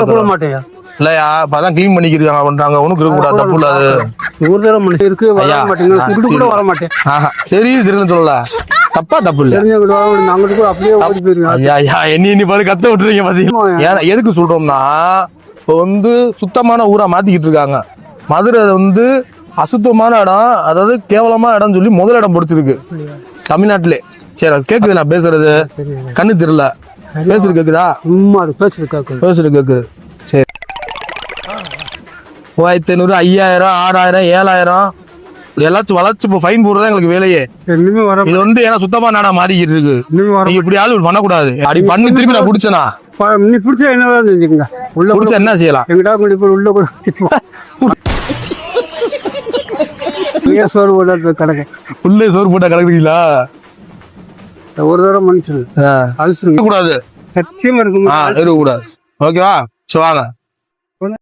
சொல்ல மாட்டேயா இல்லையா இப்பதான் கிளீன் பண்ணிக்கிறாங்க பண்றாங்க ஒன்னும் இருக்க கூடாது தப்பு இல்ல அது ஒரு தடவை மனுஷன் இருக்கு வர மாட்டேங்க குடு கூட வர மாட்டேன் தெரியுது தெரியுன்னு சொல்லல தப்பா தப்பு இல்ல நாங்க கூட அப்படியே ஓடி போயிருங்க ஐயா எண்ணி பாரு கத்த விட்டுறீங்க பாத்தீங்கன்னா ஏன்னா எதுக்கு சொல்றோம்னா இப்போ வந்து சுத்தமான ஊரா மாத்திக்கிட்டு இருக்காங்க மதுரை வந்து அசுத்தமான இடம் அதாவது கேவலமான இடம் சொல்லி முதல் இடம் பிடிச்சிருக்கு தமிழ்நாட்டிலே சரி கேக்குது நான் பேசுறது கண்ணு தெரியல பேசுறது கேக்குதா பேசுறது கேக்குது சரி 3500 5000 6000 7000 எல்லாச்சும் வளர்ச்சி இப்போ ஃபைன் போடுறதா எங்களுக்கு வேலையே இது வந்து ஏன்னா சுத்தமா நாடா மாறிக்கிட்டு இருக்கு நீங்க இப்படி ஆளு பண்ணக்கூடாது அப்படி பண்ணி திருப்பி நான் பிடிச்சனா நீ பிடிச்ச என்ன செஞ்சுக்கங்க உள்ள பிடிச்ச என்ன செய்யலாம் எங்கடா கொண்டு போய் உள்ள கூட சோறு போட்டா கிடக்கு உள்ளே சோறு போட்டா கிடக்குறீங்களா ஒரு தடவை மனுஷன் கூடாது சத்தியமா இருக்கும் இருக்கக்கூடாது ஓகேவா சோ வாங்க